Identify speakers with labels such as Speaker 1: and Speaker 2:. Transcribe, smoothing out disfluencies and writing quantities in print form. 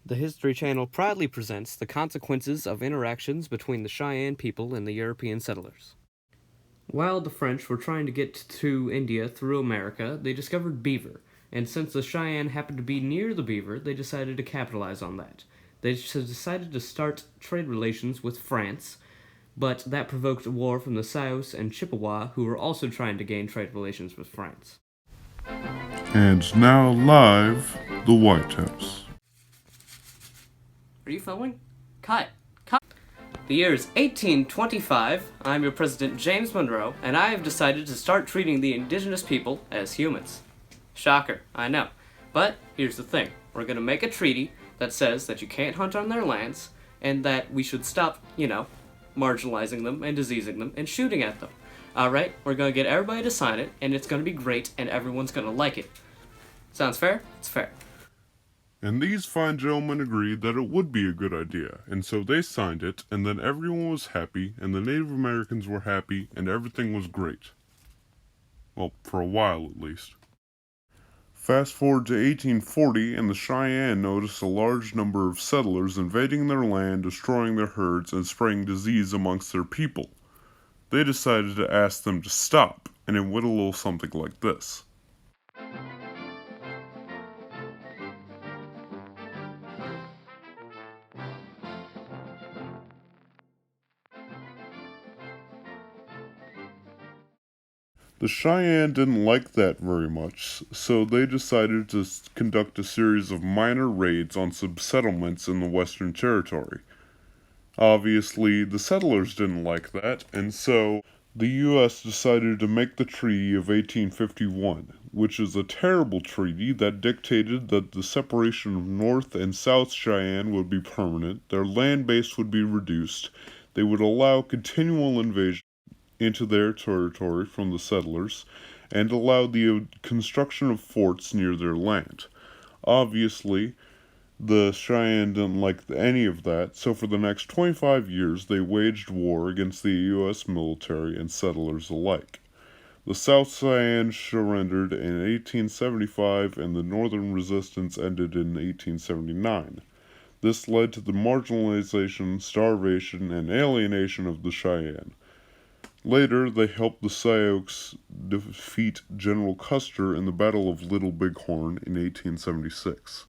Speaker 1: The History Channel proudly presents the consequences of interactions between the Cheyenne people and the European settlers. While the French were trying to get to India through America, they discovered beaver, and since the Cheyenne happened to be near the beaver, they decided to capitalize on that. They decided to start trade relations with France, but that provoked a war from the Sioux and Chippewa, who were also trying to gain trade relations with France.
Speaker 2: And now live, the White House.
Speaker 1: Are you filming? Cut. Cut. The year is 1825. I'm your President James Monroe, and I have decided to start treating the indigenous people as humans. Shocker, I know. But here's the thing. We're gonna make a treaty that says that you can't hunt on their lands, and that we should stop, marginalizing them and diseasing them and shooting at them. Alright, we're gonna get everybody to sign it, and it's gonna be great, and everyone's gonna like it. Sounds fair? It's fair.
Speaker 2: And these fine gentlemen agreed that it would be a good idea, and so they signed it, and then everyone was happy, and the Native Americans were happy, and everything was great. Well, for a while at least. Fast forward to 1840, and the Cheyenne noticed a large number of settlers invading their land, destroying their herds, and spreading disease amongst their people. They decided to ask them to stop, and it went a little something like this. The Cheyenne didn't like that very much, so they decided to conduct a series of minor raids on some settlements in the Western Territory. Obviously, the settlers didn't like that, and so the U.S. decided to make the Treaty of 1851, which is a terrible treaty that dictated that the separation of North and South Cheyenne would be permanent, their land base would be reduced, they would allow continual invasion into their territory from the settlers, and allowed the construction of forts near their land. Obviously, the Cheyenne didn't like any of that, so for the next 25 years they waged war against the U.S. military and settlers alike. The South Cheyenne surrendered in 1875 and the Northern resistance ended in 1879. This led to the marginalization, starvation, and alienation of the Cheyenne. Later, they helped the Sioux defeat General Custer in the Battle of Little Bighorn in 1876.